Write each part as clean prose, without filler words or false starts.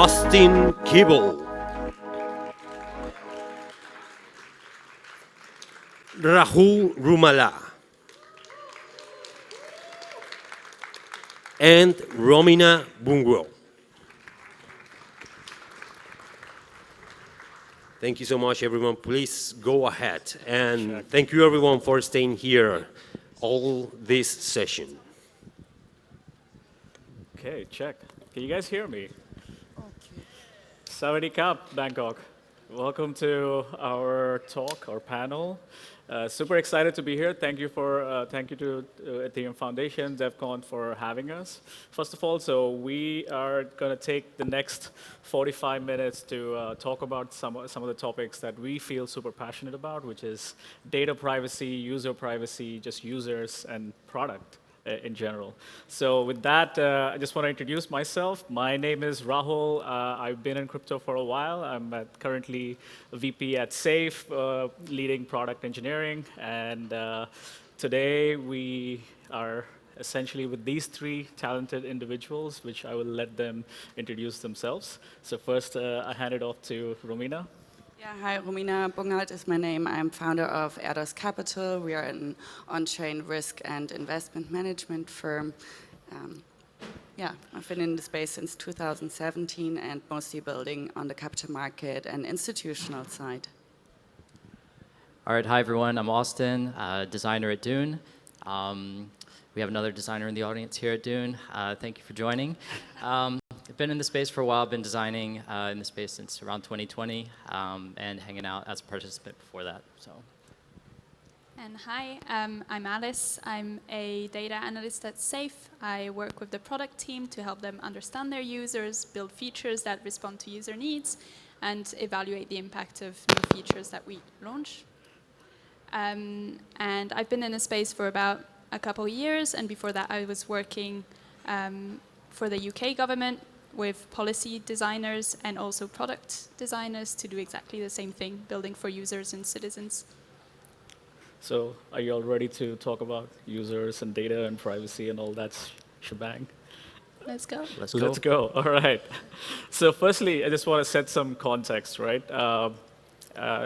Keeble, Rahul Rumalla, and Romina Bungert. Thank you so much, everyone. Please go ahead. And thank you, everyone, for staying here all this session. Okay, check. Can you guys hear me? Okay. Sawadee Kap, Bangkok. Welcome to our talk, our panel. Super excited to be here. Thank you to Ethereum Foundation, Devcon for having us. First of all, so we are going to take the next 45 minutes to talk about some of the topics that we feel super passionate about, which is data privacy, user privacy, just users and product in general. So with that, I just want to introduce myself. My name is Rahul. I've been in crypto for a while. I'm currently a VP at Safe, leading product engineering. And today we are essentially with these three talented individuals, which I will let them introduce themselves. So first, I hand it off to Romina. Yeah, hi, Romina. Bungert is my name. I'm founder of Erdos Capital. We are an on-chain risk and investment management firm. Yeah, I've been in the space since 2017 and mostly building on the capital market and institutional side. All right, hi everyone. I'm Austin, designer at Dune. We have another designer in the audience here at Dune. Thank you for joining. I've been in the space for a while. I've been designing in the space since around 2020 and hanging out as a participant before that. So. And hi, I'm Alice. I'm a data analyst at Safe. I work with the product team to help them understand their users, build features that respond to user needs, and evaluate the impact of new features that we launch. And I've been in the space for about a couple of years, and before that I was working for the UK government with policy designers and also product designers to do exactly the same thing, building for users and citizens. So are you all ready to talk about users and data and privacy and all that shebang? Let's go. Let's go. All right. So firstly, I just want to set some context, right?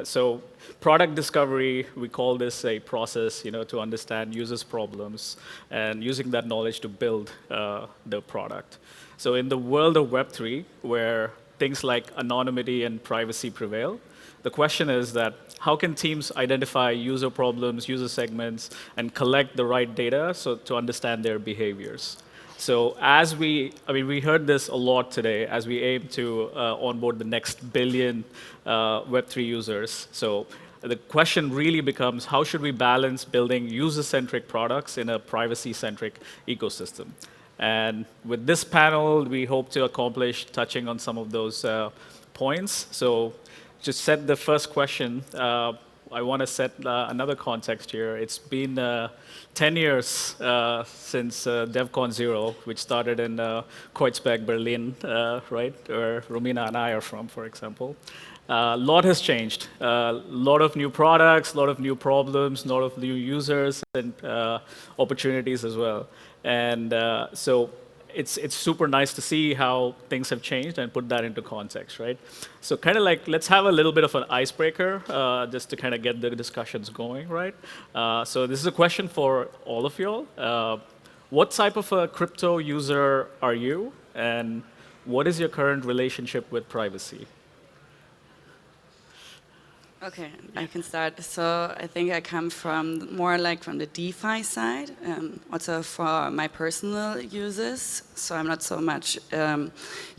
So product discovery, we call this a process, to understand users' problems and using that knowledge to build the product. So in the world of Web3, where things like anonymity and privacy prevail, the question is that how can teams identify user problems, user segments, and collect the right data to understand their behaviors? So as we heard this a lot today as we aim to onboard the next billion Web3 users. So the question really becomes, how should we balance building user-centric products in a privacy-centric ecosystem? And with this panel, we hope to accomplish touching on some of those points. So just set the first question. I want to set another context here. It's been 10 years since Devcon SEA, which started in Kreuzberg, Berlin, right, where Romina and I are from, for example. A lot has changed. A lot of new products, a lot of new problems, a lot of new users, and opportunities as well. And so it's super nice to see how things have changed and put that into context, right? So kind of like, let's have a little bit of an icebreaker just to kind of get the discussions going, right? So this is a question for all of y'all. What type of a crypto user are you? And what is your current relationship with privacy? Okay, I can start. So I think I come from more like from the DeFi side, also for my personal uses. So I'm not so much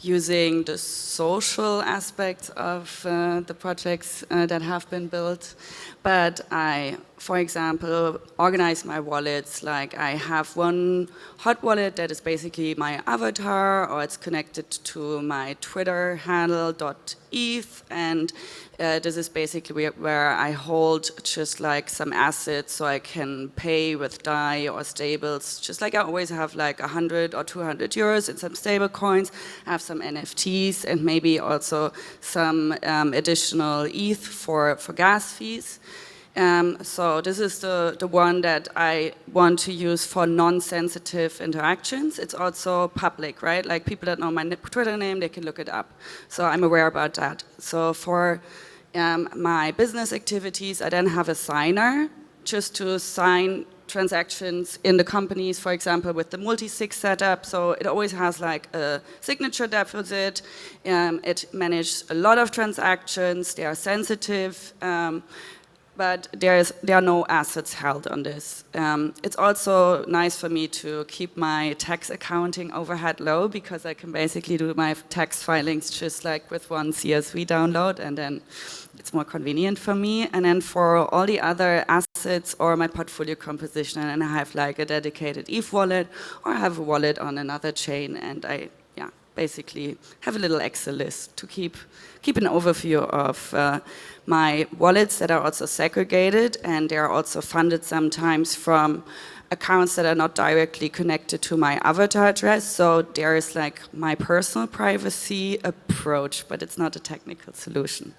using the social aspects of the projects that have been built, but I, for example, organize my wallets. Like I have one hot wallet that is basically my avatar, or it's connected to my Twitter handle .eth, and this is basically where I hold just like some assets so I can pay with DAI or stables. Just like I always have like 100 or 200 euros in some stable coins. I have some NFTs and maybe also some additional ETH for gas fees. So this is the one that I want to use for non-sensitive interactions. It's also public, right? Like people that know my Twitter name, they can look it up. So I'm aware about that. So for my business activities, I then have a signer just to sign transactions in the companies, for example, with the multi-sig setup. So it always has like a signature deposit. It manages a lot of transactions. They are sensitive. But there are no assets held on this. It's also nice for me to keep my tax accounting overhead low because I can basically do my tax filings just like with one CSV download, and then it's more convenient for me. And then for all the other assets or my portfolio composition, and I have like a dedicated ETH wallet, or I have a wallet on another chain, and I basically have a little Excel list to keep an overview of my wallets that are also segregated, and they are also funded sometimes from accounts that are not directly connected to my avatar address. So there is like my personal privacy approach, but it's not a technical solution.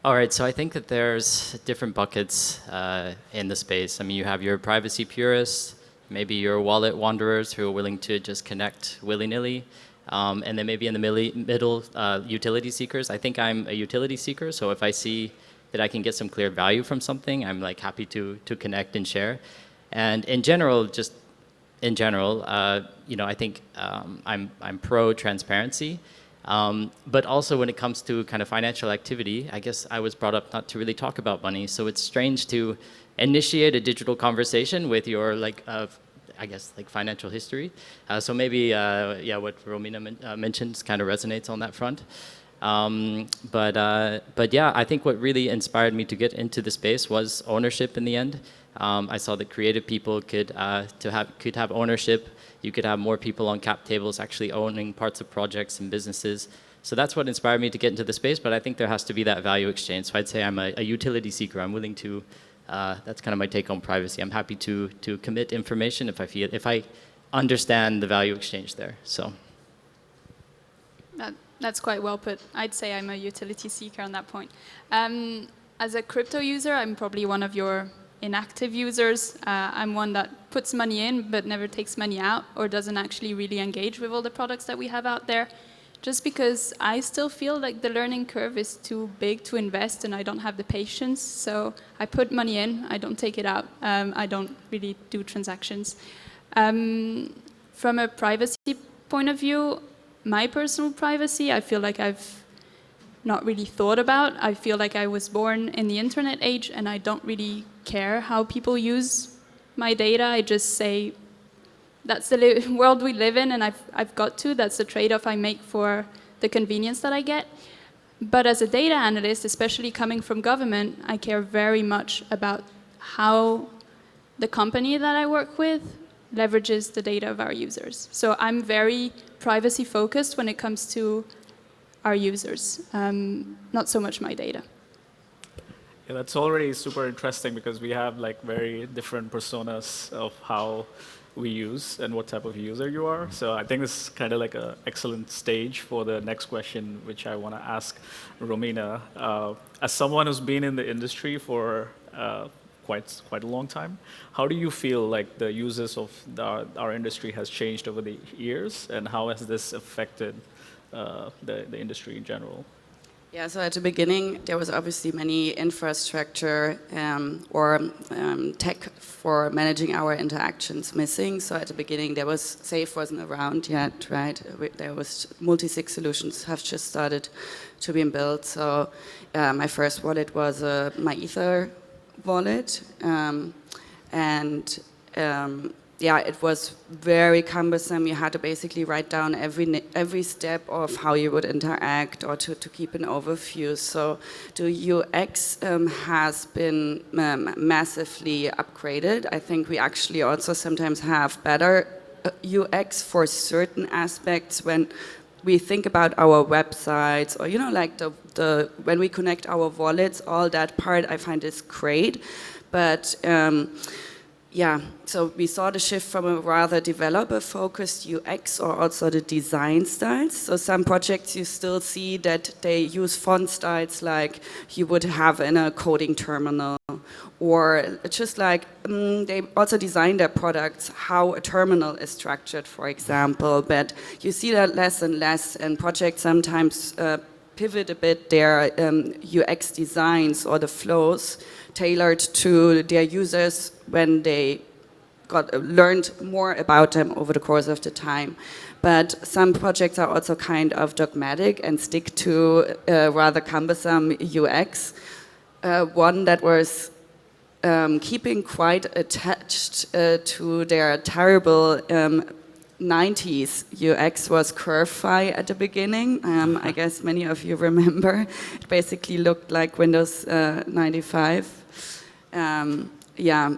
All right, so I think that there's different buckets in the space. I mean, you have your privacy purists, maybe your wallet wanderers who are willing to just connect willy-nilly, and then maybe in the middle, utility seekers. I think I'm a utility seeker, so if I see that I can get some clear value from something, I'm like happy to connect and share. And in general, you know, I think I'm pro transparency. But also when it comes to kind of financial activity, I guess I was brought up not to really talk about money, so it's strange to initiate a digital conversation with your I guess like financial history. So maybe what Romina mentioned kind of resonates on that front. But yeah, I think what really inspired me to get into the space was ownership in the end. I saw that creative people could have ownership. You could have more people on cap tables actually owning parts of projects and businesses. So that's what inspired me to get into the space, but I think there has to be that value exchange. So I'd say I'm a utility seeker. I'm willing to, that's kind of my take on privacy. I'm happy to commit information if I understand the value exchange there, so. That's quite well put. I'd say I'm a utility seeker on that point. As a crypto user, I'm probably one of your inactive users. I'm one that puts money in but never takes money out or doesn't actually really engage with all the products that we have out there, just because I still feel like the learning curve is too big to invest and I don't have the patience. So I put money in, I don't take it out. I don't really do transactions. From a privacy point of view, my personal privacy, I feel like I've not really thought about. I feel like I was born in the internet age and I don't really care how people use my data. I just say, that's the world we live in and I've got to. That's the trade-off I make for the convenience that I get. But as a data analyst, especially coming from government, I care very much about how the company that I work with leverages the data of our users. So I'm very privacy focused when it comes to our users, not so much my data. Yeah, that's already super interesting because we have like very different personas of how we use and what type of user you are. So I think this is kind of like an excellent stage for the next question, which I want to ask Romina. As someone who's been in the industry for quite a long time, how do you feel like the uses of our industry has changed over the years, and how has this affected the industry in general? Yeah, so at the beginning, there was obviously many infrastructure or tech for managing our interactions missing. So at the beginning, there was Safe wasn't around yet, right? There was multi-sig solutions have just started to be built. So my first wallet was my Ether wallet, yeah, it was very cumbersome. You had to basically write down every step of how you would interact or to keep an overview. So the UX has been massively upgraded. I think we actually also sometimes have better UX for certain aspects when we think about our websites, or you know, like when we connect our wallets, all that part I find is great, but yeah, so we saw the shift from a rather developer-focused UX or also the design styles. So some projects you still see that they use font styles like you would have in a coding terminal, or just like they also design their products how a terminal is structured, for example. But you see that less and less, and projects sometimes pivot a bit their UX designs or the flows tailored to their users when they learned more about them over the course of the time. But some projects are also kind of dogmatic and stick to rather cumbersome UX. One that was keeping quite attached to their terrible 90s UX was CurveFi at the beginning. I guess many of you remember. It basically looked like Windows 95. Yeah.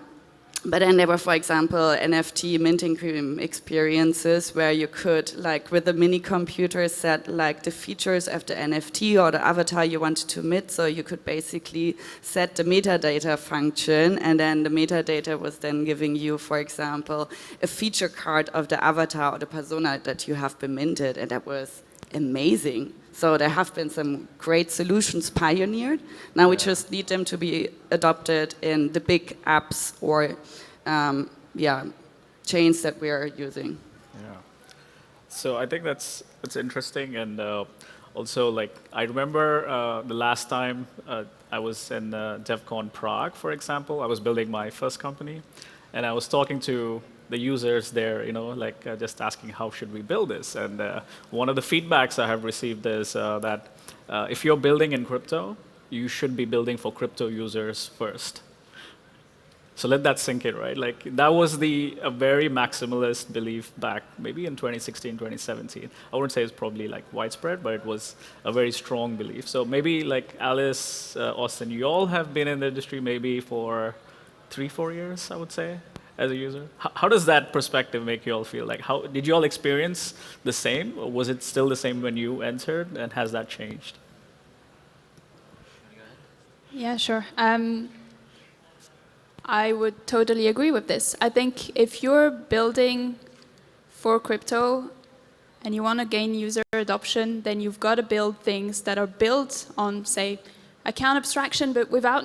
But then there were, for example, NFT minting experiences where you could, like with a mini computer, set like the features of the NFT or the avatar you wanted to mint. So you could basically set the metadata function, and then the metadata was then giving you, for example, a feature card of the avatar or the persona that you have been minted, and that was amazing. So there have been some great solutions pioneered. Now we just need them to be adopted in the big apps or chains that we are using. Yeah. So I think that's interesting, and also like I remember the last time I was in Devcon Prague, for example. I was building my first company, and I was talking to the users there, you know, like just asking how should we build this. And one of the feedbacks I have received is that if you're building in crypto, you should be building for crypto users first. So let that sink in, right? Like that was a very maximalist belief back maybe in 2016, 2017. I wouldn't say it's probably like widespread, but it was a very strong belief. So maybe like Alice, Austin, you all have been in the industry maybe for 3-4 years, I would say, as a user. How does that perspective make you all feel? Like, how did you all experience the same, or was it still the same when you entered, and has that changed? Yeah, sure. I would totally agree with this. I think if you're building for crypto and you want to gain user adoption, then you've got to build things that are built on, say, account abstraction, but without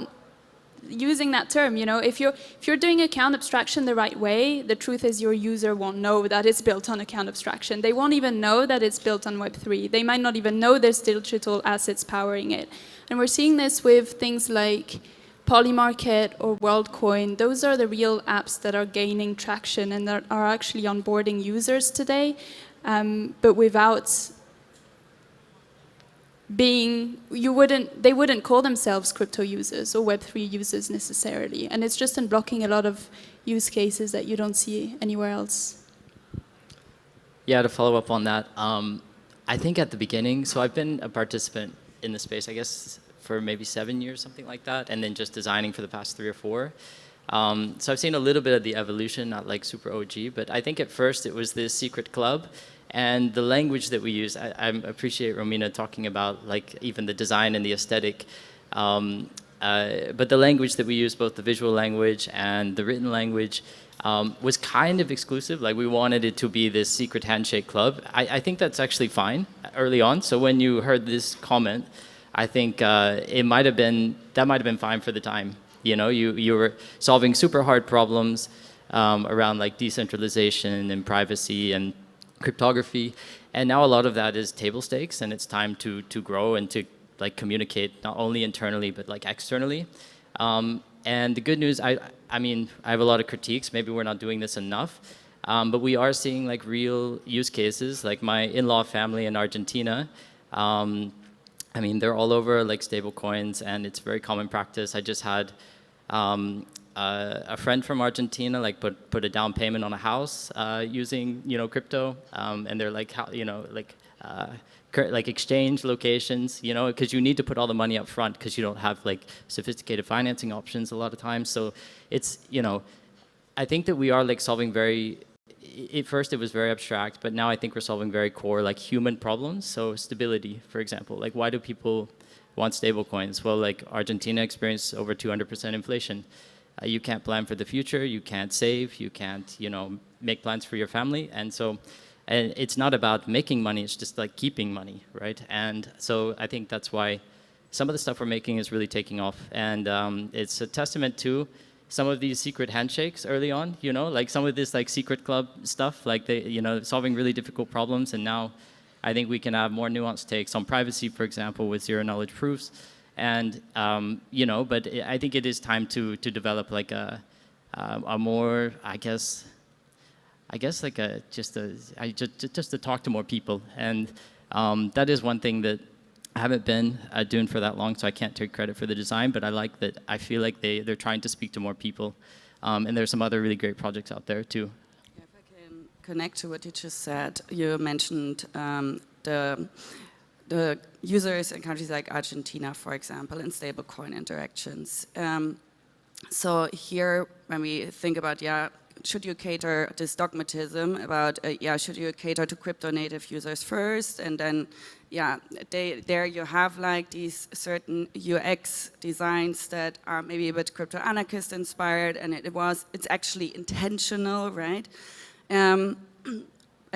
using that term. You know, if you're doing account abstraction the right way, the truth is your user won't know that it's built on account abstraction. They won't even know that it's built on Web3. They might not even know there's digital assets powering it. And we're seeing this with things like Polymarket or WorldCoin. Those are the real apps that are gaining traction and that are actually onboarding users today, but without they wouldn't call themselves crypto users or Web3 users necessarily. And it's just unblocking a lot of use cases that you don't see anywhere else. Yeah, to follow up on that, I think at the beginning, so I've been a participant in the space, I guess, for maybe 7 years, something like that, and then just designing for the past 3 or 4. So I've seen a little bit of the evolution, not like super OG, but I think at first it was this secret club. And the language that we use, I appreciate Romina talking about like even the design and the aesthetic, but the language that we use, both the visual language and the written language, was kind of exclusive. Like we wanted it to be this secret handshake club. I think that's actually fine early on. So when you heard this comment, I think that might have been fine for the time. You know, you were solving super hard problems around like decentralization and privacy and cryptography, and now a lot of that is table stakes, and it's time to grow and to like communicate not only internally but like externally. And the good news, I mean, I have a lot of critiques. Maybe we're not doing this enough, but we are seeing like real use cases. Like my in-law family in Argentina. I mean, they're all over like stable coins, and it's very common practice. I just had a friend from Argentina like put a down payment on a house using crypto, and they're like like exchange locations, because you need to put all the money up front because you don't have like sophisticated financing options a lot of times. So it's I think that we are like solving at first it was very abstract, but now I think we're solving very core like human problems. So stability, for example, like why do people want stable coins? Well, like Argentina experienced over 200% inflation. You can't plan for the future. You can't save. You can't, make plans for your family. And so, and it's not about making money. It's just like keeping money, right? And so I think that's why some of the stuff we're making is really taking off. And it's a testament to some of these secret handshakes early on, like some of this like secret club stuff, like solving really difficult problems. And now I think we can have more nuanced takes on privacy, for example, with zero knowledge proofs. And, but I think it is time to develop like a more, I guess like just to talk to more people. And that is one thing that I haven't been doing for that long, so I can't take credit for the design, but I feel like they're trying to speak to more people. And there's some other really great projects out there too. Yeah, if I can connect to what you just said, you mentioned the users in countries like Argentina, for example, and stablecoin interactions. So here, when we think about, should you cater this dogmatism about, should you cater to crypto native users first, and then, there you have like these certain UX designs that are maybe a bit crypto anarchist inspired, and it's actually intentional, right?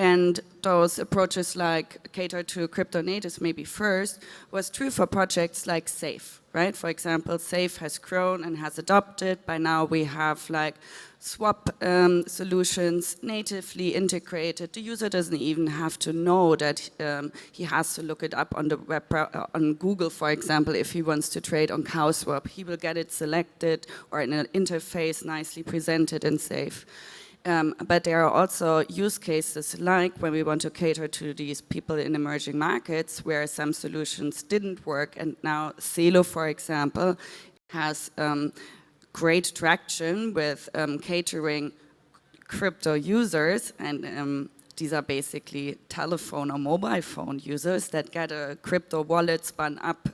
And those approaches like cater to crypto natives maybe first was true for projects like Safe, right? For example, Safe has grown and has adopted. By now we have like swap solutions natively integrated. The user doesn't even have to know that he has to look it up on the web, on Google, for example, if he wants to trade on CowSwap. He will get it selected or in an interface nicely presented in Safe. But there are also use cases like when we want to cater to these people in emerging markets where some solutions didn't work, and now Celo, for example, has great traction with catering crypto users, and these are basically telephone or mobile phone users that get a crypto wallet spun up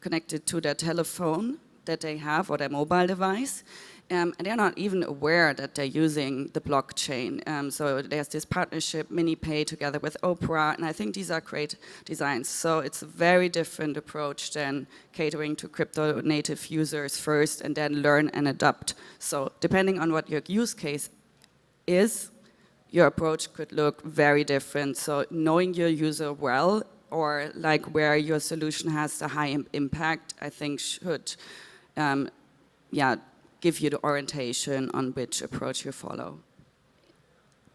connected to their telephone that they have or their mobile device. And they're not even aware that they're using the blockchain. So there's this partnership, MiniPay, together with Opera, and I think these are great designs. So it's a very different approach than catering to crypto native users first and then learn and adopt. So depending on what your use case is, your approach could look very different. So knowing your user well, or like where your solution has the high impact, I think should, give you the orientation on which approach you follow.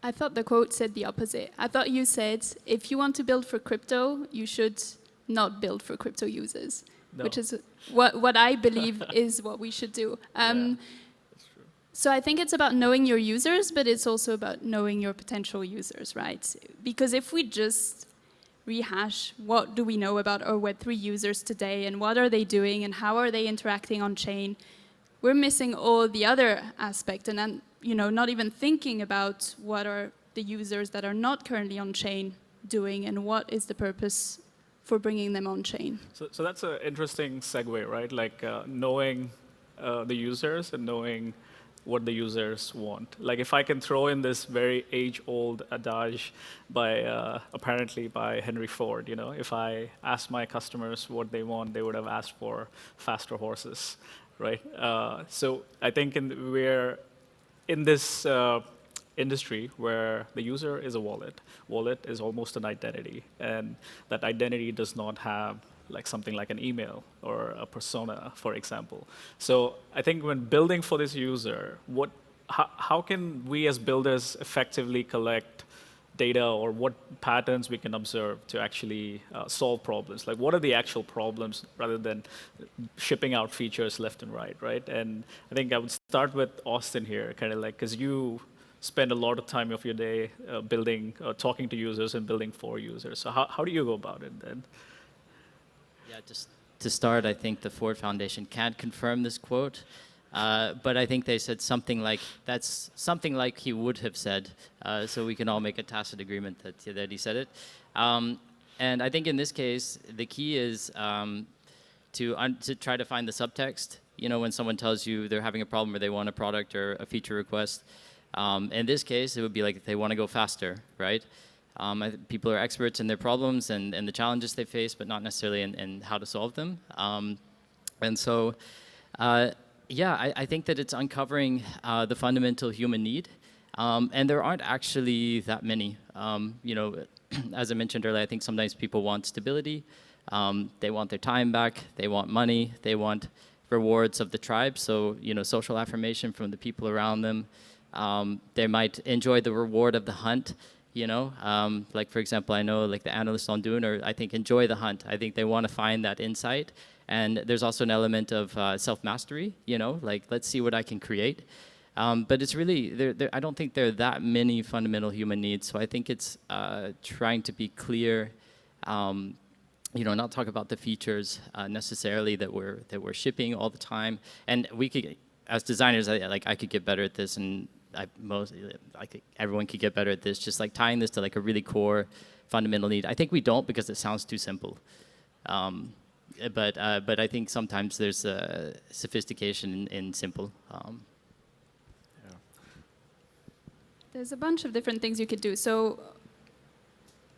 I thought the quote said the opposite. I thought you said, if you want to build for crypto, you should not build for crypto users, which is what I believe is what we should do. That's true. So I think it's about knowing your users, but it's also about knowing your potential users, right? Because if we just rehash what do we know about our Web3 users today and what are they doing and how are they interacting on chain, we're missing all the other aspect, and then, not even thinking about what are the users that are not currently on chain doing and what is the purpose for bringing them on chain. So that's an interesting segue, right? Like knowing the users and knowing what the users want. Like if I can throw in this very age-old adage apparently by Henry Ford, if I asked my customers what they want, they would have asked for faster horses. Right, so I think we're in this industry where the user is a wallet. Wallet is almost an identity, and that identity does not have like something like an email or a persona, for example. So I think when building for this user, how can we as builders effectively collect data, or what patterns we can observe to actually solve problems? Like what are the actual problems rather than shipping out features left and right? And I think I would start with Austin here, kind of like, because you spend a lot of time of your day talking to users and building for users. So how do you go about it then? Yeah, just to start, I think the Ford Foundation can't confirm this quote. But I think they said something like, that's something like he would have said, so we can all make a tacit agreement that he said it. And I think in this case, the key is to try to find the subtext. When someone tells you they're having a problem or they want a product or a feature request. In this case, it would be like they want to go faster, right? People are experts in their problems and the challenges they face, but not necessarily in how to solve them. And so Yeah, I think that it's uncovering the fundamental human need, and there aren't actually that many. You know, as I mentioned earlier, I think sometimes people want stability, they want their time back, they want money, they want rewards of the tribe, so, you know, social affirmation from the people around them. They might enjoy the reward of the hunt, you know, like, for example, I know like the analysts on Dune, or I think enjoy the hunt. I think they want to find that insight. And there's also an element of self-mastery, you know, like, let's see what I can create. But it's really, I don't think there are that many fundamental human needs. So I think it's trying to be clear, you know, not talk about the features necessarily that we're shipping all the time. And we could, as designers, I could get better at this, and everyone could get better at this, just like tying this to like a really core fundamental need. I think we don't, because it sounds too simple. But I think sometimes there's sophistication in simple. There's a bunch of different things you could do. So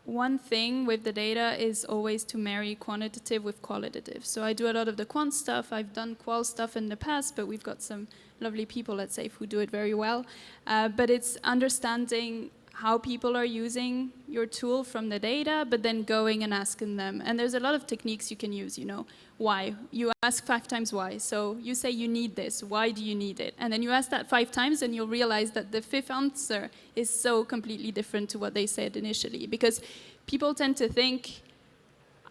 one thing with the data is always to marry quantitative with qualitative. So I do a lot of the quant stuff. I've done qual stuff in the past, but we've got some lovely people at SAFE who do it very well. But it's understanding how people are using your tool from the data, but then going and asking them. And there's a lot of techniques you can use, you know. Why? You ask 5 times why. So you say you need this. Why do you need it? And then you ask that 5 times, and you'll realize that the 5th answer is so completely different to what they said initially. Because people tend to think,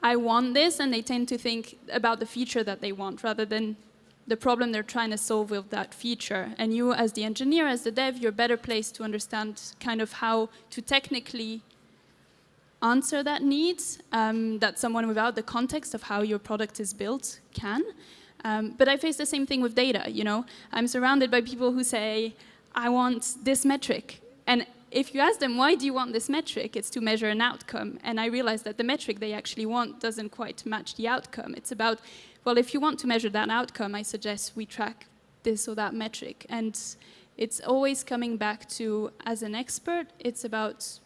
I want this, and they tend to think about the feature that they want rather than the problem they're trying to solve with that feature. And you, as the engineer, as the dev, you're better placed to understand kind of how to technically answer that need that someone without the context of how your product is built can. But I face the same thing with data, you know. I'm surrounded by people who say, I want this metric. And if you ask them, why do you want this metric? It's to measure an outcome. And I realize that the metric they actually want doesn't quite match the outcome. It's about, well, if you want to measure that outcome, I suggest we track this or that metric. And it's always coming back to, as an expert, it's about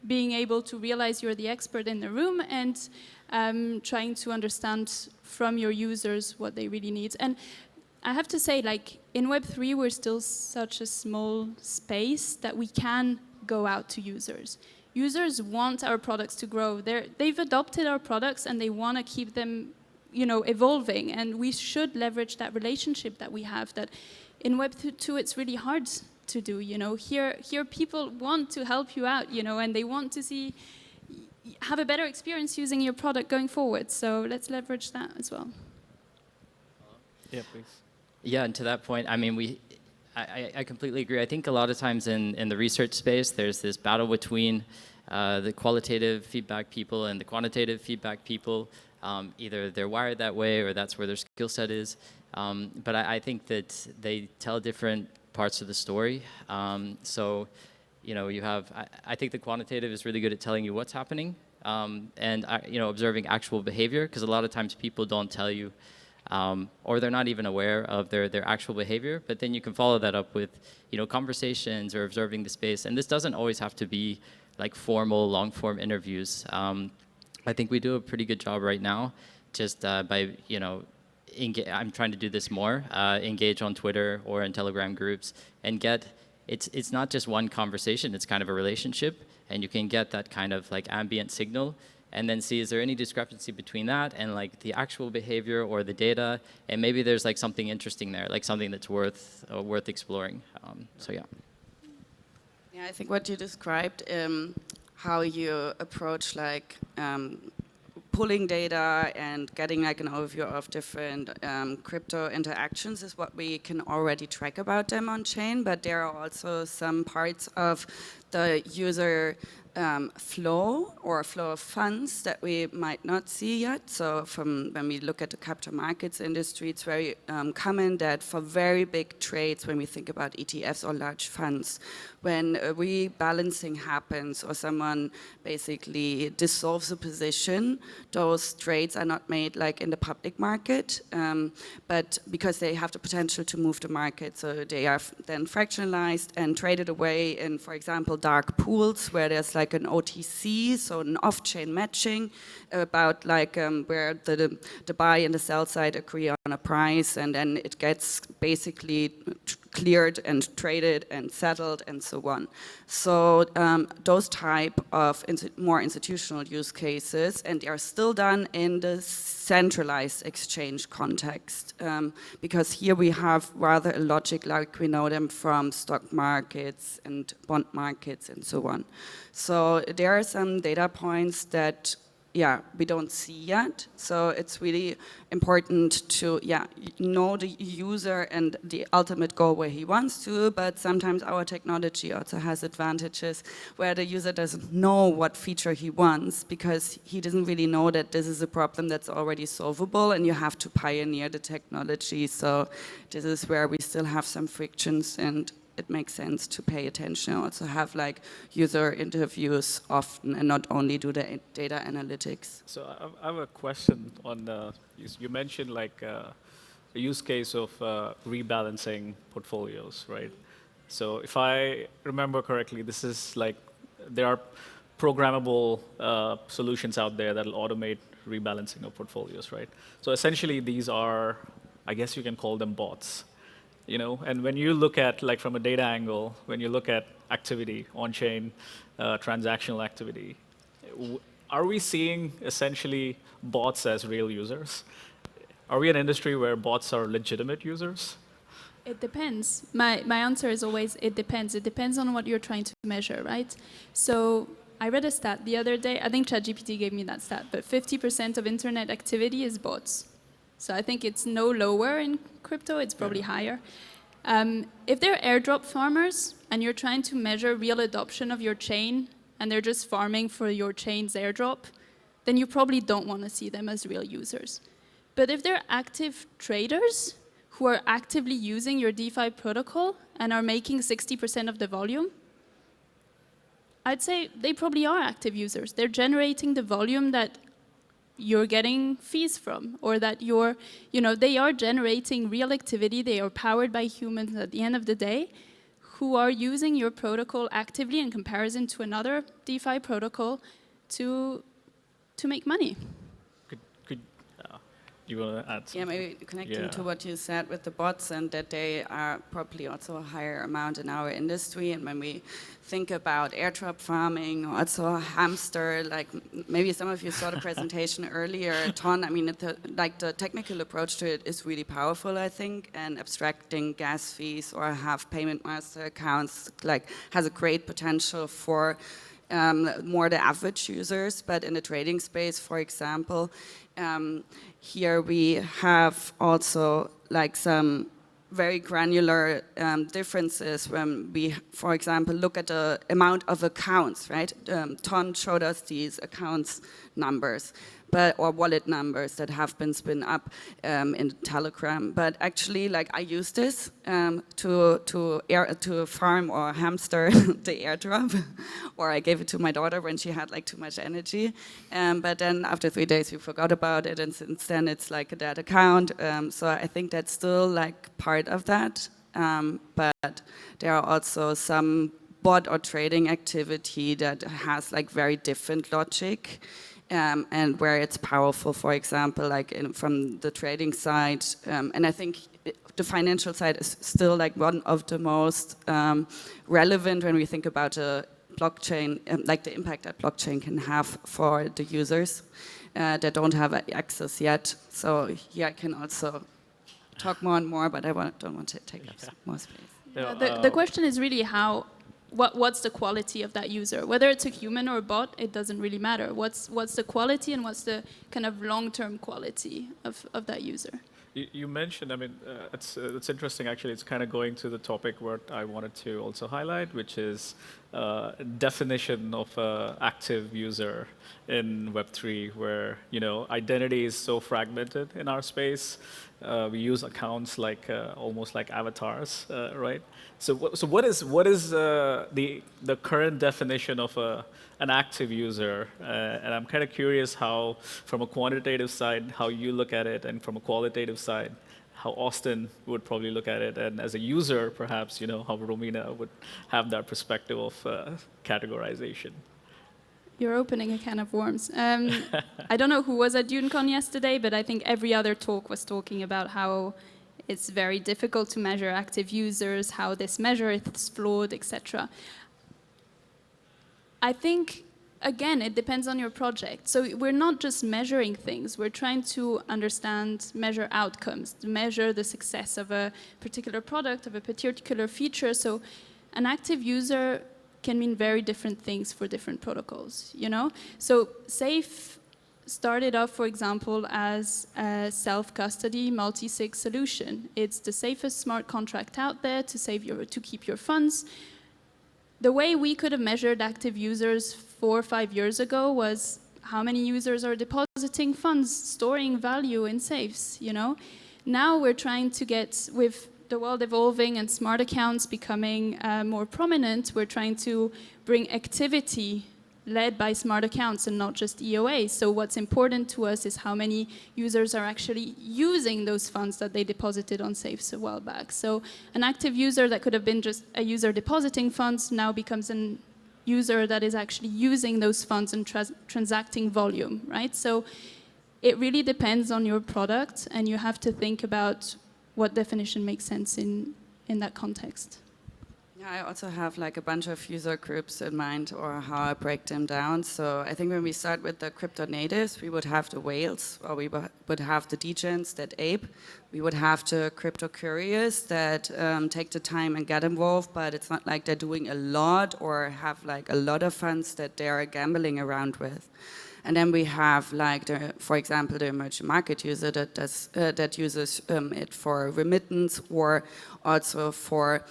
being able to realize you're the expert in the room and trying to understand from your users what they really need. And I have to say, like, in Web3, we're still such a small space that we can go out to users. Users want our products to grow. They've adopted our products, and they want to keep them, you know, evolving. And we should leverage that relationship that we have. That in Web2, it's really hard to do. You know, here people want to help you out. You know, and they want to have a better experience using your product going forward. So let's leverage that as well. Yeah, please. Yeah, and to that point, I mean, I completely agree. I think a lot of times in the research space, there's this battle between the qualitative feedback people and the quantitative feedback people. Either they're wired that way, or that's where their skill set is. But I think that they tell different parts of the story. So, you know, you have, I think the quantitative is really good at telling you what's happening, and you know, observing actual behavior, because a lot of times people don't tell you, or they're not even aware of their actual behavior. But then you can follow that up with, you know, conversations or observing the space. And this doesn't always have to be like formal, long-form interviews. I think we do a pretty good job right now, just by, you know, I'm trying to do this more, engage on Twitter or in Telegram groups, and get, it's not just one conversation, it's kind of a relationship, and you can get that kind of like ambient signal, and then see, is there any discrepancy between that and like the actual behavior or the data, and maybe there's like something interesting there, like something that's worth exploring. So yeah. Yeah, I think what you described, how you approach like pulling data and getting like an overview of different crypto interactions is what we can already track about them on chain, but there are also some parts of the user flow or flow of funds that we might not see yet. So from when we look at the capital markets industry, it's very common that for very big trades, when we think about ETFs or large funds, when a rebalancing happens or someone basically dissolves a position, those trades are not made like in the public market, but because they have the potential to move the market. So they are then fractionalized and traded away in, for example, dark pools where there's like like an OTC, so an off-chain matching, about like where the buy and the sell side agree on a price, and then it gets basically cleared and traded and settled and so on. So those type of more institutional use cases, and they are still done in the centralized exchange context, because here we have rather a logic like we know them from stock markets and bond markets and so on. So there are some data points that we don't see yet. So it's really important to know the user and the ultimate goal where he wants to, but sometimes our technology also has advantages where the user doesn't know what feature he wants because he doesn't really know that this is a problem that's already solvable and you have to pioneer the technology. So this is where we still have some frictions, and it makes sense to pay attention, also have like user interviews often and not only do the data analytics. So I have a question on, you mentioned like a use case of rebalancing portfolios, right? So if I remember correctly, this is like, there are programmable solutions out there that will automate rebalancing of portfolios, right? So essentially these are, I guess you can call them bots. You know, and when you look at, like from a data angle, when you look at activity, on-chain transactional activity, are we seeing essentially bots as real users? Are we an industry where bots are legitimate users? It depends. My answer is always, it depends. It depends on what you're trying to measure, right? So I read a stat the other day, I think ChatGPT gave me that stat, but 50% of internet activity is bots. So I think it's no lower in crypto, it's probably higher. If they're airdrop farmers and you're trying to measure real adoption of your chain and they're just farming for your chain's airdrop, then you probably don't want to see them as real users. But if they're active traders who are actively using your DeFi protocol and are making 60% of the volume, I'd say they probably are active users. They're generating the volume that you're getting fees from, or that they are generating real activity, they are powered by humans at the end of the day, who are using your protocol actively in comparison to another DeFi protocol to make money. You want to add something? Yeah, maybe connecting to what you said with the bots, and that they are probably also a higher amount in our industry. And when we think about airdrop farming, or also hamster, like maybe some of you saw the presentation earlier, Ton, I mean, the technical approach to it is really powerful, I think, and abstracting gas fees or have payment master accounts has a great potential for more the average users. But in the trading space, for example, here we have also like some very granular differences when we, for example, look at the amount of accounts, right? Ton showed us these accounts numbers, or wallet numbers that have been spun up in Telegram. But actually, like I use this to farm or hamster the airdrop, or I gave it to my daughter when she had like too much energy. But then after 3 days, we forgot about it, and since then it's like a dead account. So I think that's still like part of that. But there are also some bot or trading activity that has like very different logic. And where it's powerful, for example, like from the trading side, and I think the financial side is still like one of the most relevant when we think about a blockchain, like the impact that blockchain can have for the users that don't have access yet. So here I can also talk more and more, but I don't want to take up more space. The question is really what's the quality of that user? Whether it's a human or a bot, it doesn't really matter. What's the quality and what's the kind of long-term quality of that user? You mentioned, I mean, it's interesting actually. It's kind of going to the topic what I wanted to also highlight, which is definition of active user in Web3, where identity is so fragmented in our space. We use accounts like almost like avatars, right? So what is the current definition of an active user? And I'm kind of curious how, from a quantitative side, how you look at it, and from a qualitative side, how Austin would probably look at it, and as a user, perhaps how Romina would have that perspective of categorization. You're opening a can of worms. I don't know who was at Devcon yesterday, but I think every other talk was talking about how it's very difficult to measure active users, how this measure is flawed, etc. I think, again, it depends on your project. So we're not just measuring things. We're trying to understand, measure outcomes, to measure the success of a particular product, of a particular feature. So an active user can mean very different things for different protocols, you know? So SAFE started off, for example, as a self-custody multi-sig solution. It's the safest smart contract out there to keep your funds. The way we could have measured active users 4 or 5 years ago was how many users are depositing funds, storing value in safes, you know? Now we're trying to get, with the world evolving and smart accounts becoming more prominent, we're trying to bring activity led by smart accounts and not just EOA. So what's important to us is how many users are actually using those funds that they deposited on safes a while back. So an active user that could have been just a user depositing funds now becomes an user that is actually using those funds and transacting volume, right? So it really depends on your product, and you have to think about what definition makes sense in that context. Yeah, I also have like a bunch of user groups in mind, or how I break them down. So I think when we start with the crypto natives, we would have the whales, or we would have the degens that ape. We would have the crypto curious that take the time and get involved, but it's not like they're doing a lot or have like a lot of funds that they're gambling around with. And then we have, like, for example, the emerging market user that uses it for remittance, or also for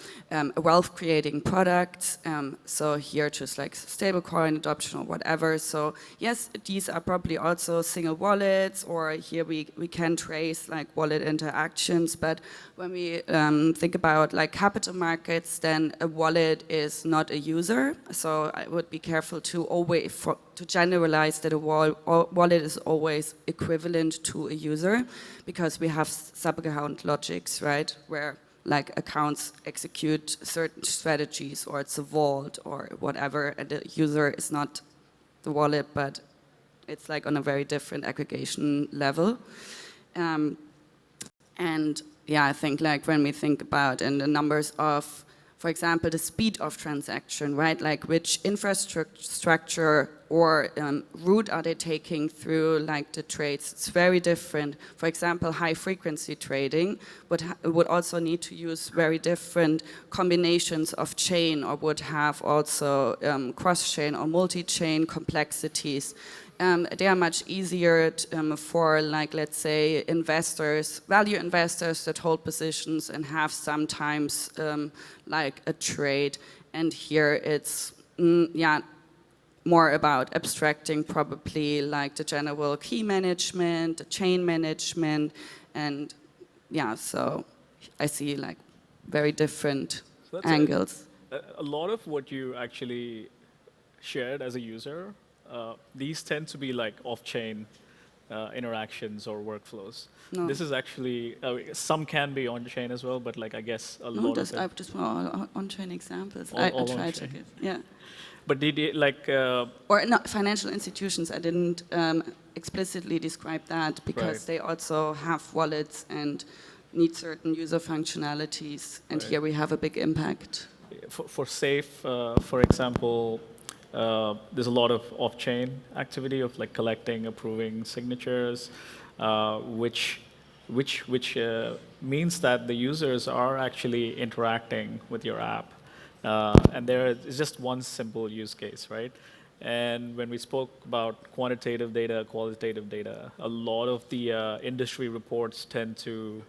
wealth-creating products. So here, just like stablecoin adoption or whatever. So yes, these are probably also single wallets, or here we can trace like wallet interactions. But when we think about like capital markets, then a wallet is not a user. So I would be careful to always to generalize that a wallet is always equivalent to a user, because we have sub-account logics, right, where like accounts execute certain strategies, or it's a vault or whatever, and the user is not the wallet, but it's like on a very different aggregation level. And yeah, I think like when we think about in the numbers of, for example, the speed of transaction, right? Like which infrastructure or route are they taking through like the trades? It's very different. For example, high frequency trading would also need to use very different combinations of chain, or would have also cross-chain or multi-chain complexities. They are much easier for, like, let's say, investors, value investors that hold positions and have sometimes like a trade. And here it's, yeah, more about abstracting probably like the general key management, the chain management, and yeah, so I see like very different angles. A lot of what you actually shared as a user, these tend to be like off-chain interactions or workflows. No. This is actually, some can be on-chain as well, but like I guess a lot of it. I just want on-chain examples. All I tried to on-chain. give, yeah. But did you like... Or not financial institutions, I didn't explicitly describe that, because Right. they also have wallets and need certain user functionalities, and Right. here we have a big impact. For SAFE, for example, there's a lot of off-chain activity of like collecting, approving signatures, which means that the users are actually interacting with your app. And there is just one simple use case, right? And when we spoke about quantitative data, qualitative data, a lot of the industry reports tend to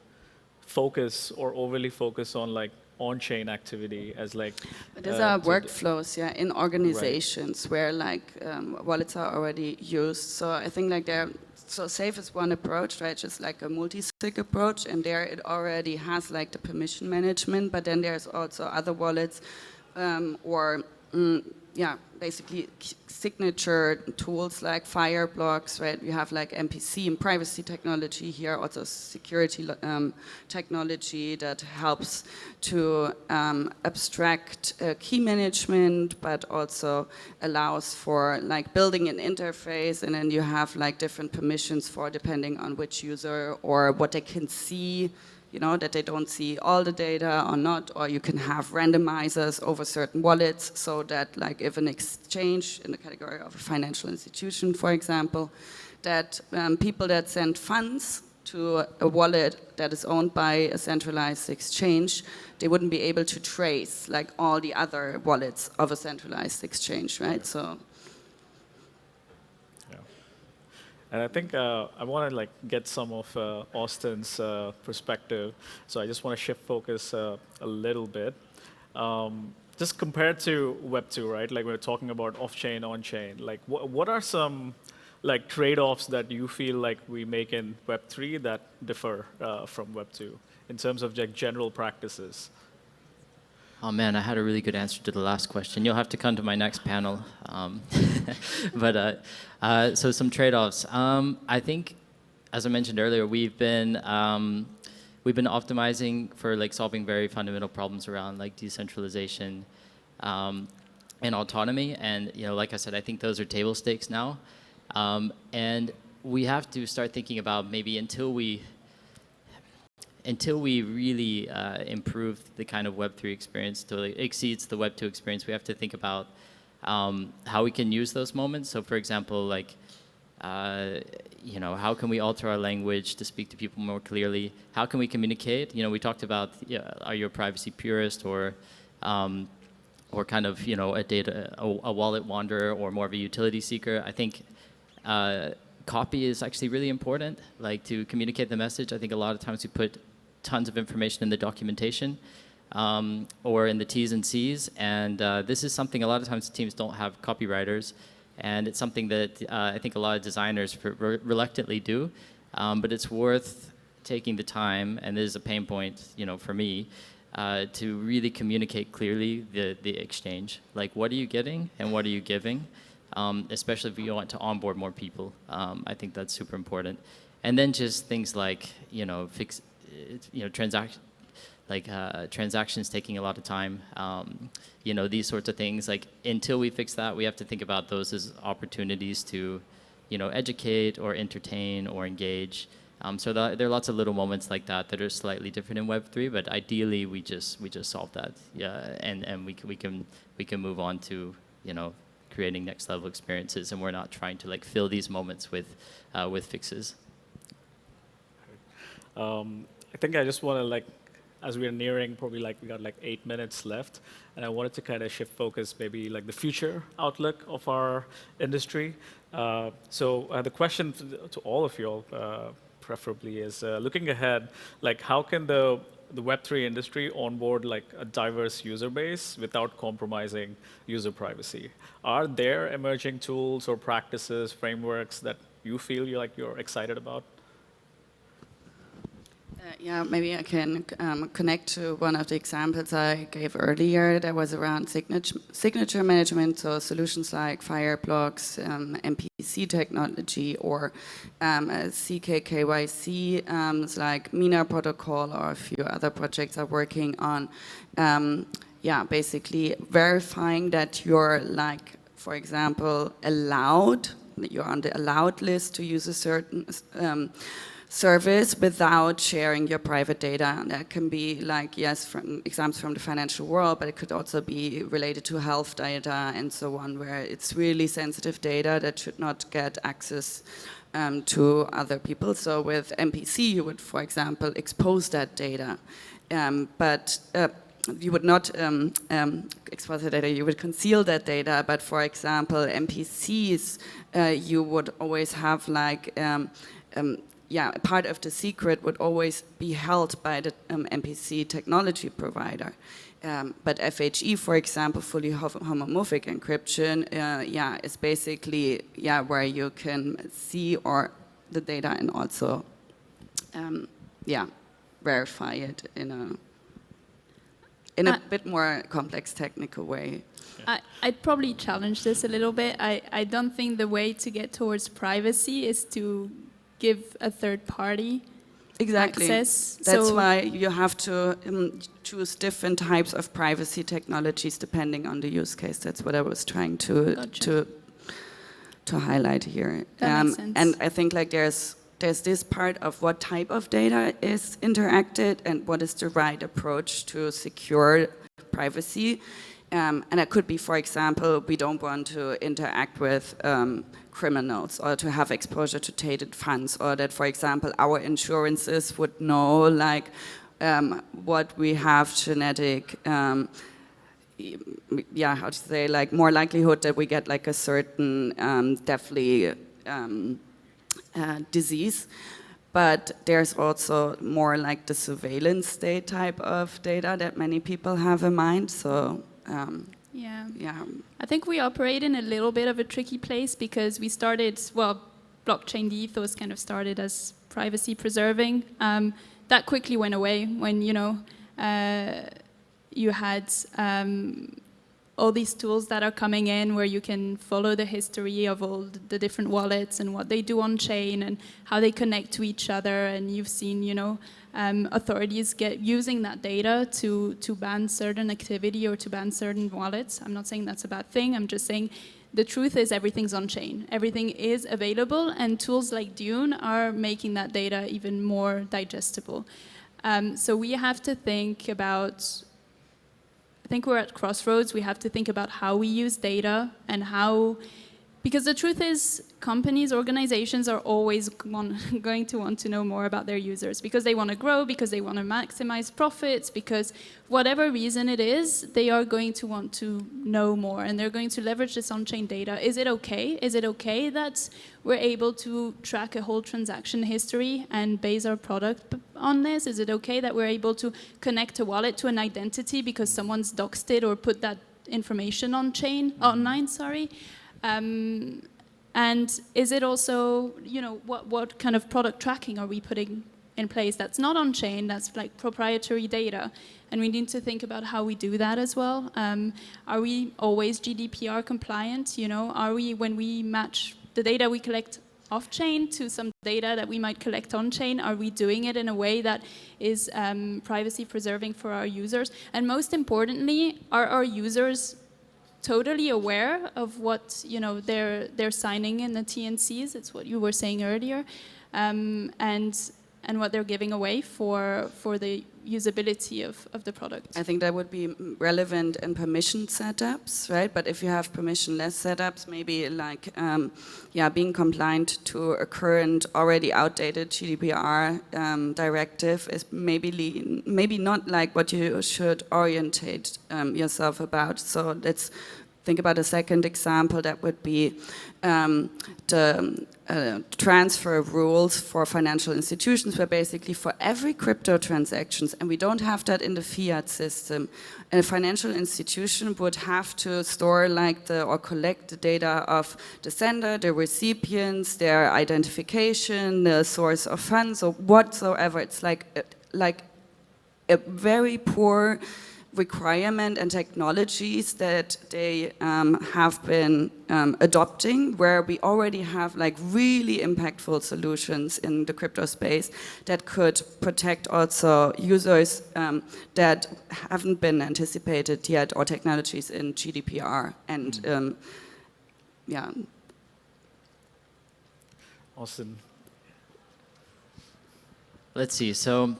focus or overly focus on like on-chain activity as like... But these are workflows, yeah, in organizations where like wallets are already used. So I think like so SAFE is one approach, right? Just like a multi-sig approach, and there it already has like the permission management, but then there's also other wallets or yeah, basically signature tools like Fireblocks, right? We have like MPC and privacy technology here, also security technology that helps to abstract key management, but also allows for like building an interface, and then you have like different permissions for depending on which user or what they can see, you know, that they don't see all the data or not, or you can have randomizers over certain wallets so that like if an exchange in the category of a financial institution, for example, that people that send funds to a wallet that is owned by a centralized exchange, they wouldn't be able to trace like all the other wallets of a centralized exchange, right? Yeah. So. And I think I want to like get some of Austin's perspective. So I just want to shift focus a little bit. Just compared to Web2, right? Like we're talking about off-chain, on-chain. Like what are some like trade-offs that you feel like we make in Web3 that differ from Web2 in terms of like general practices? Oh man, I had a really good answer to the last question. You'll have to come to my next panel. So some trade-offs. I think, as I mentioned earlier, we've been optimizing for like solving very fundamental problems around like decentralization and autonomy. And you know, like I said, I think those are table stakes now. And we have to start thinking about maybe until we really improve the kind of Web3 experience till it exceeds the Web2 experience, we have to think about how we can use those moments. So for example, like, you know, how can we alter our language to speak to people more clearly? How can we communicate? You know, we talked about, are you a privacy purist or kind of, you know, a wallet wanderer or more of a utility seeker? I think copy is actually really important, like to communicate the message. I think a lot of times we put tons of information in the documentation or in the T's and C's, and this is something a lot of times teams don't have copywriters, and it's something that I think a lot of designers reluctantly do, but it's worth taking the time, and this is a pain point, you know, for me, to really communicate clearly the exchange. Like, what are you getting and what are you giving? Especially if you want to onboard more people. I think that's super important. And then just things like, you know, transactions taking a lot of time, you know, these sorts of things. Like, until we fix that, we have to think about those as opportunities to, you know, educate or entertain or engage. So there are lots of little moments like that that are slightly different in Web3, but ideally we just solve that, yeah, and we can move on to, you know, creating next level experiences, and we're not trying to like fill these moments with fixes. I think I just want to like, as we're nearing probably like we got like 8 minutes left, and I wanted to kind of shift focus maybe like the future outlook of our industry. So the question to all of you all preferably is looking ahead, like how can the Web3 industry onboard like a diverse user base without compromising user privacy? Are there emerging tools or practices, frameworks that you feel you're excited about? Yeah, maybe I can connect to one of the examples I gave earlier that was around signature management, so solutions like Fireblocks, MPC technology, or CKKYC, like Mina protocol, or a few other projects are working on, yeah, basically verifying that you're like, for example, you're on the allowed list to use a certain service without sharing your private data. And that can be like, yes, from examples from the financial world, but it could also be related to health data and so on, where it's really sensitive data that should not get access to other people. So with MPC, you would, for example, expose that data, but you would not expose the data, you would conceal that data. But for example, MPCs, you would always have like, yeah, part of the secret would always be held by the MPC technology provider. But FHE, for example, fully homomorphic encryption, yeah, is basically, yeah, where you can see the data and also, yeah, verify it in a in a bit more complex technical way. I'd probably challenge this a little bit. I don't think the way to get towards privacy is to give a third party access. That's why you have to choose different types of privacy technologies depending on the use case. That's what I was trying to highlight here. That makes sense. And I think like there's this part of what type of data is interacted and what is the right approach to secure privacy. And it could be, for example, we don't want to interact with criminals or to have exposure to tainted funds, or that, for example, our insurances would know like what we have genetic, how to say, like more likelihood that we get like a certain deathly disease. But there's also more like the surveillance state type of data that many people have in mind. So. Yeah. I think we operate in a little bit of a tricky place because we started, well, blockchain, the ethos kind of started as privacy preserving. That quickly went away when, you know, you had all these tools that are coming in where you can follow the history of all the different wallets and what they do on chain and how they connect to each other. And you've seen, you know, authorities using that data to ban certain activity or to ban certain wallets. I'm not saying that's a bad thing. I'm just saying the truth is everything's on chain. Everything is available, and tools like Dune are making that data even more digestible. So we have to think about, I think we're at crossroads. We have to think about how we use data and how, because the truth is companies, organizations are always going to want to know more about their users because they want to grow, because they want to maximize profits, because whatever reason it is, they are going to want to know more and they're going to leverage this on-chain data. Is it okay? Is it okay that we're able to track a whole transaction history and base our product on this? Is it okay that we're able to connect a wallet to an identity because someone's doxed it or put that information online, sorry? And is it also, you know, what kind of product tracking are we putting in place that's not on chain, that's like proprietary data? And we need to think about how we do that as well. Are we always GDPR compliant? You know, are we, when we match the data we collect off chain to some data that we might collect on chain, are we doing it in a way that is privacy preserving for our users? And most importantly, are our users totally aware of what, you know, they're signing in the TNCs? It's what you were saying earlier, and what they're giving away for the usability of the product. I think that would be relevant in permission setups, right? But if you have permissionless setups, maybe like, being compliant to a current, already outdated GDPR directive is maybe not like what you should orientate yourself about. So let's think about a second example. That would be the transfer rules for financial institutions, where basically for every crypto transactions, and we don't have that in the fiat system, a financial institution would have to store like or collect the data of the sender, the recipients, their identification, the source of funds, or whatsoever. It's like a very poor requirement and technologies that they have been adopting, where we already have like really impactful solutions in the crypto space that could protect also users that haven't been anticipated yet, or technologies in GDPR. And Austin. Let's see. So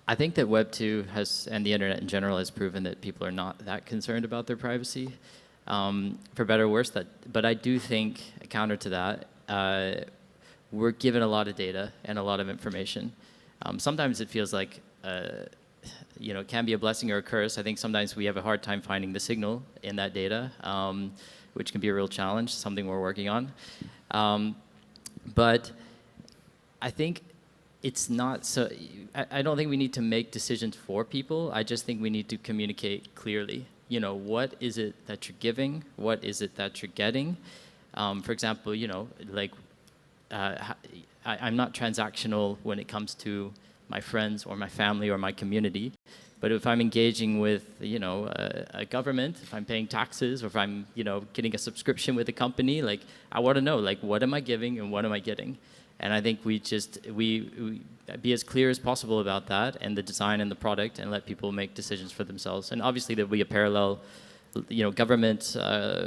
I think that Web 2 and the internet in general has proven that people are not that concerned about their privacy, for better or worse. But I do think, counter to that, we're given a lot of data and a lot of information. Sometimes it feels like, it can be a blessing or a curse. I think sometimes we have a hard time finding the signal in that data, which can be a real challenge, something we're working on. But I think it's not so, I don't think we need to make decisions for people. I just think we need to communicate clearly. You know, what is it that you're giving? What is it that you're getting? For example, I'm not transactional when it comes to my friends or my family or my community. But if I'm engaging with, a government, if I'm paying taxes, or if I'm, getting a subscription with a company, like, I want to know, like, what am I giving and what am I getting? And I think we be as clear as possible about that and the design and the product, and let people make decisions for themselves. And obviously there'll be a parallel, government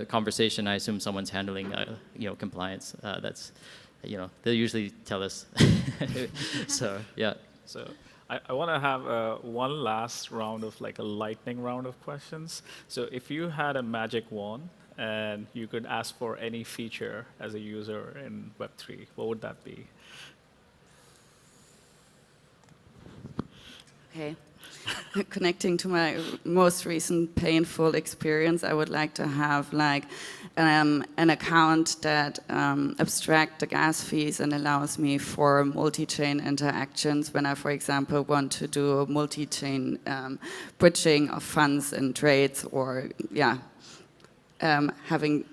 conversation. I assume someone's handling, compliance. That's, they'll usually tell us. So, yeah. So I want to have one last round of like a lightning round of questions. So if you had a magic wand and you could ask for any feature as a user in Web3, what would that be? Okay. Connecting to my most recent painful experience, I would like to have like an account that abstracts the gas fees and allows me for multi-chain interactions when I, for example, want to do multi-chain bridging of funds and trades, or having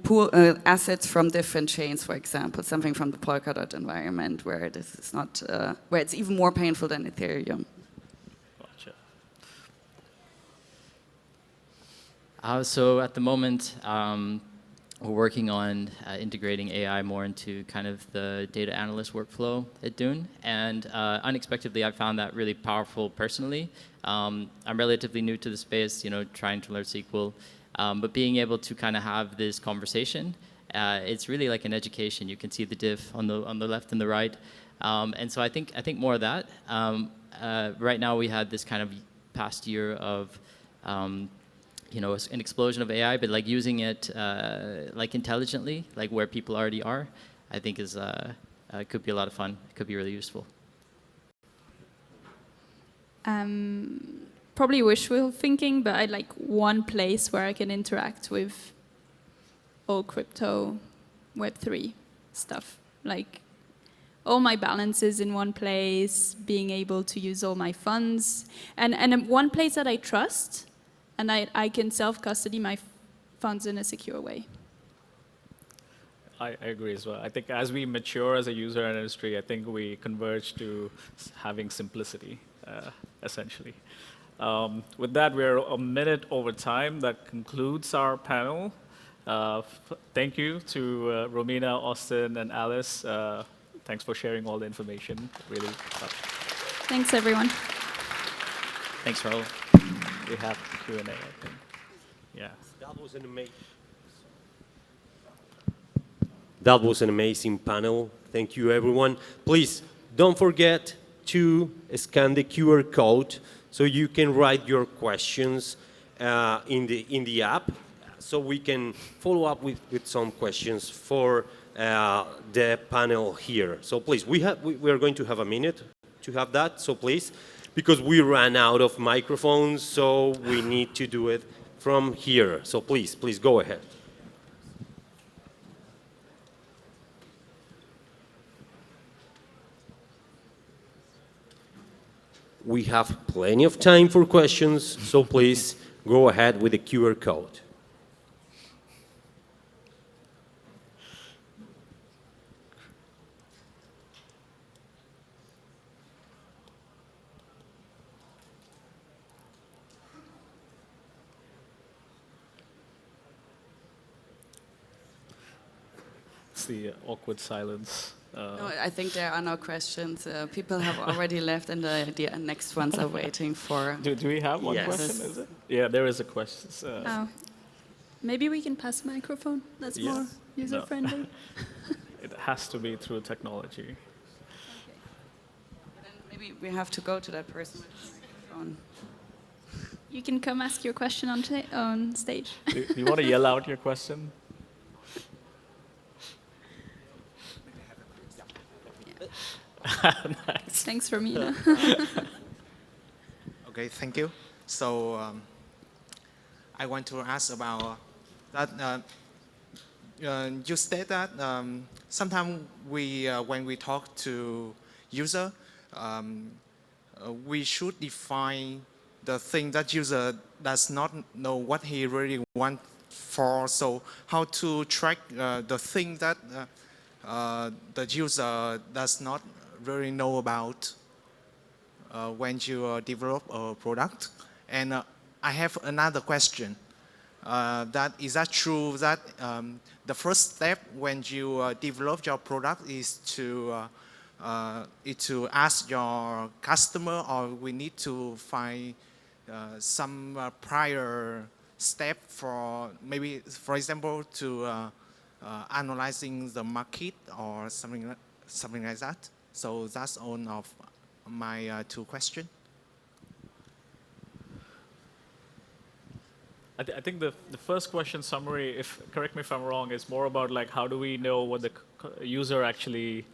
pool assets from different chains, for example, something from the Polkadot environment where this is not, where it's even more painful than Ethereum. So at the moment, we're working on integrating AI more into kind of the data analyst workflow at Dune. And unexpectedly, I found that really powerful personally. I'm relatively new to the space, trying to learn SQL. But being able to kind of have this conversation, it's really like an education. You can see the diff on the left and the right. And so I think more of that. Right now, we had this kind of past year of an explosion of AI, but like using it like intelligently, like where people already are, I think is could be a lot of fun. It could be really useful. Probably wishful thinking, but I'd like one place where I can interact with all crypto, Web3 stuff. Like all my balances in one place, being able to use all my funds, and one place that I trust, and I can self-custody my funds in a secure way. I agree as well. I think as we mature as a user and industry, I think we converge to having simplicity, essentially. With that, we're a minute over time. That concludes our panel. Thank you to Romina, Austin, and Alice. Thanks for sharing all the information. Really. Thanks, everyone. Thanks, Rahul. We have Q&A, I think. Yeah. That was an amazing panel. Thank you, everyone. Please don't forget to scan the QR code so you can write your questions in the app, so we can follow up with some questions for the panel here. So please, we are going to have a minute to have that. So please, because we ran out of microphones, so we need to do it from here. So please go ahead. We have plenty of time for questions, so please go ahead with the QR code. It's the awkward silence. No, I think there are no questions. People have already left, and the next ones are waiting for. Do we have one Yes. question? Is it? Yeah, there is a question. Maybe we can pass a microphone. That's Yes. more user-friendly. It has to be through technology. Then maybe we have to go to that person with the microphone. You can come ask your question on stage. Do you want to yell out your question? Nice. Thanks, Romina. Okay, thank you. So I want to ask about that. You state that sometimes when we talk to user, we should define the thing that user does not know what he really wants for. So how to track the thing that the user does not really know about. when you develop a product. And I have another question. Is that true that the first step when you develop your product is to ask your customer, or we need to find some prior step for maybe, for example, to analyzing the market or something like that? So that's one of my two questions. I think the first question summary, correct me if I'm wrong, is more about like how do we know what the user actually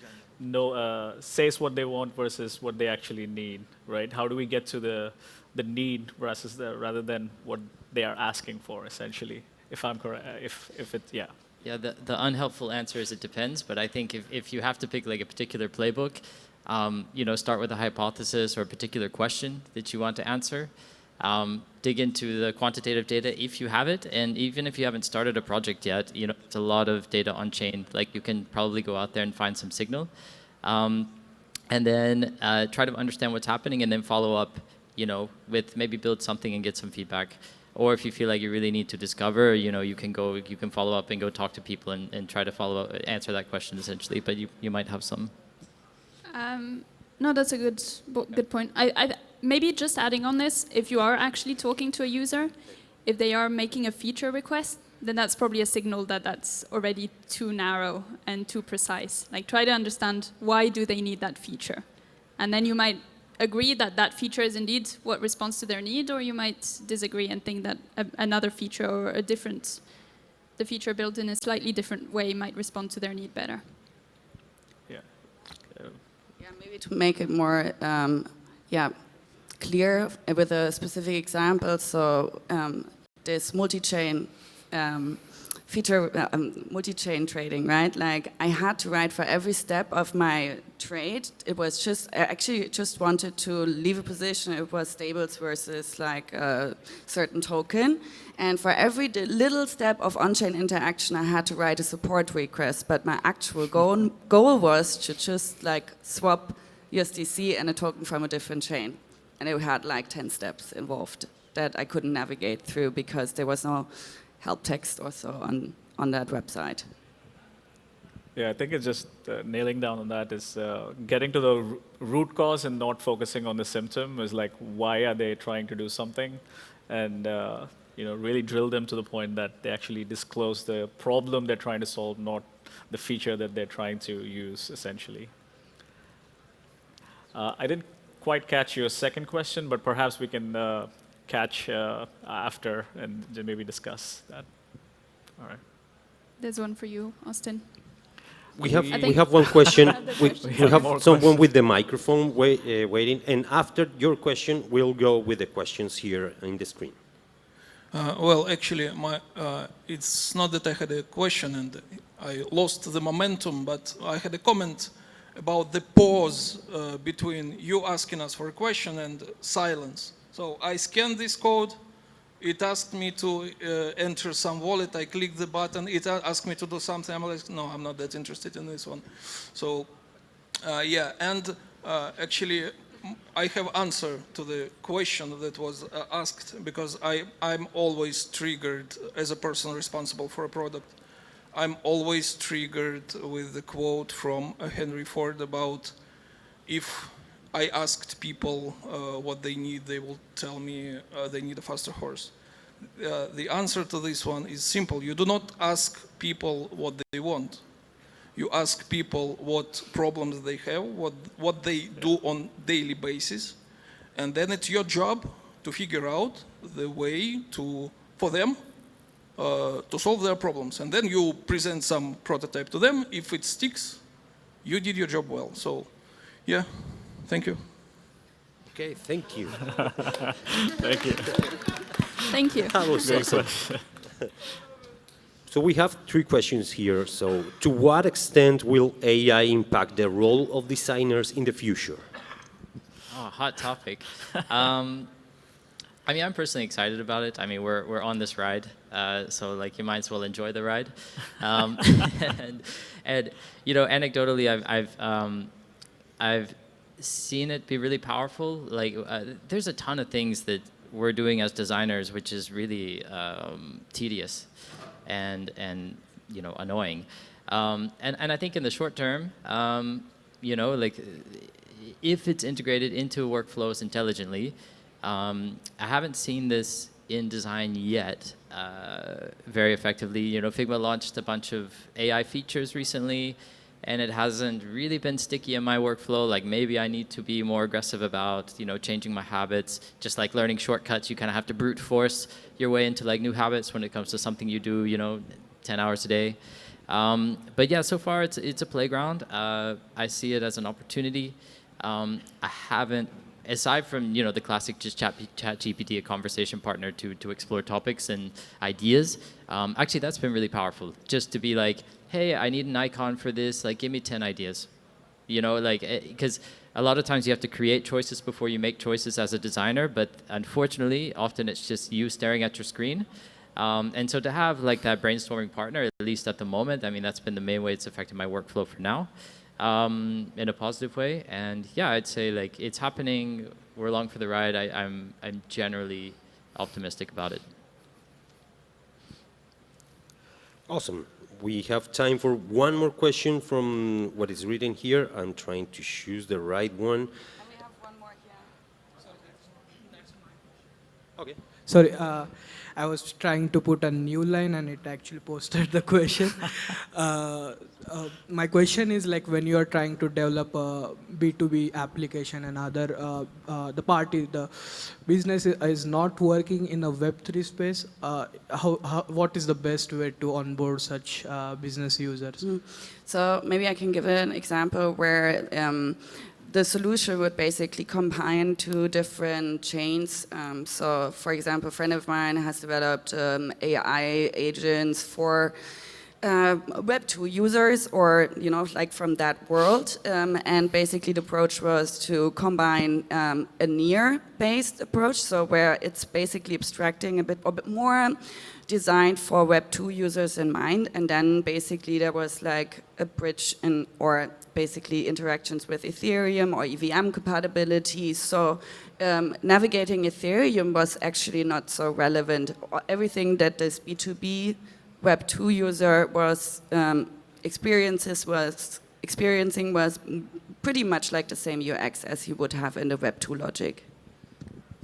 says what they want versus what they actually need, right? How do we get to the need versus rather than what they are asking for, essentially? If I'm correct, if it, yeah. Yeah, the unhelpful answer is it depends, but I think if you have to pick like a particular playbook, you know, start with a hypothesis or a particular question that you want to answer. Dig into the quantitative data if you have it, and even if you haven't started a project yet, you know, it's a lot of data on chain. Like you can probably go out there and find some signal, and then try to understand what's happening, and then follow up, you know, with maybe build something and get some feedback. Or if you feel like you really need to discover, you know, you can follow up and go talk to people and try to follow up, answer that question essentially. But you might have some. No, that's a good point. Maybe just adding on this, if you are actually talking to a user, if they are making a feature request, then that's probably a signal that that's already too narrow and too precise. Like try to understand why do they need that feature. And then you might agree that that feature is indeed what responds to their need, or you might disagree and think that another feature or the feature built in a slightly different way might respond to their need better. Yeah. Yeah, maybe to make it more clear with a specific example. So this multi-chain multi-chain trading, right? Like I had to write for every step of my trade. It was just, I actually just wanted to leave a position. It was stables versus like a certain token. And for every little step of on-chain interaction, I had to write a support request. But my actual goal was to just like swap USDC and a token from a different chain. And it had like 10 steps involved that I couldn't navigate through because there was no help text also on that website. Yeah, I think it's just nailing down on that is getting to the root cause and not focusing on the symptom is like, why are they trying to do something? And you know, really drill them to the point that they actually disclose the problem they're trying to solve, not the feature that they're trying to use, essentially. I didn't quite catch your second question, but perhaps we can catch after and maybe discuss that. All right. There's one for you, Austin. We have one question. we have someone with the microphone waiting, and after your question, we'll go with the questions here in the screen. Well, actually, it's not that I had a question and I lost the momentum, but I had a comment about the pause between you asking us for a question and silence. So I scanned this code. It asked me to enter some wallet. I clicked the button. It asked me to do something. I'm like, no, I'm not that interested in this one. So, yeah, and actually, I have answer to the question that was asked because I'm always triggered as a person responsible for a product. I'm always triggered with the quote from Henry Ford about if I asked people what they need, they will tell me they need a faster horse. The answer to this one is simple. You do not ask people what they want. You ask people what problems they have, what they do on daily basis, and then it's your job to figure out the way for them to solve their problems. And then you present some prototype to them. If it sticks, you did your job well. So, yeah. Thank you. Okay, thank you. Thank you. Thank you. That was awesome. So we have 3 questions here. So to what extent will AI impact the role of designers in the future? Oh, hot topic. I mean, I'm personally excited about it. I mean, we're on this ride, so like you might as well enjoy the ride. And you know, anecdotally, I've seen it be really powerful. Like, there's a ton of things that we're doing as designers, which is really tedious and you know, annoying. And I think in the short term, you know, like, if it's integrated into workflows intelligently, I haven't seen this in design yet very effectively. You know, Figma launched a bunch of AI features recently, and it hasn't really been sticky in my workflow. Like, maybe I need to be more aggressive about, you know, changing my habits. Just like learning shortcuts, you kind of have to brute force your way into like new habits when it comes to something you do, you know, 10 hours a day. But yeah, so far it's a playground. I see it as an opportunity. I haven't, aside from, you know, the classic just ChatGPT, a conversation partner to explore topics and ideas, actually that's been really powerful. Just to be like, hey, I need an icon for this, like give me 10 ideas. You know, like, because a lot of times you have to create choices before you make choices as a designer, but unfortunately, often it's just you staring at your screen. And so to have like that brainstorming partner, at least at the moment, I mean, that's been the main way it's affected my workflow for now, in a positive way. And yeah, I'd say like it's happening, we're along for the ride. I'm generally optimistic about it. Awesome. We have time for one more question from what is written here. I'm trying to choose the right one. And we have one more here. Okay. Sorry, I was trying to put a new line and it actually posted the question. My question is like when you are trying to develop a B2B application and other, the business is not working in a Web3 space, what is the best way to onboard such business users? So maybe I can give an example where the solution would basically combine two different chains. So for example, a friend of mine has developed AI agents for Web2 users, or, you know, like from that world. And basically the approach was to combine a near-based approach, so where it's basically abstracting a bit more, designed for Web2 users in mind. And then basically there was like a bridge or basically interactions with Ethereum or EVM compatibility. So navigating Ethereum was actually not so relevant. Everything that this B2B Web2 user was experiencing was pretty much like the same UX as you would have in the Web2 logic.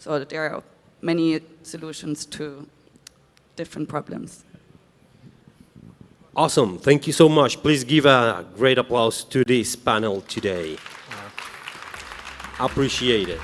So there are many solutions to different problems. Awesome. Thank you so much. Please give a great applause to this panel today. Appreciate it.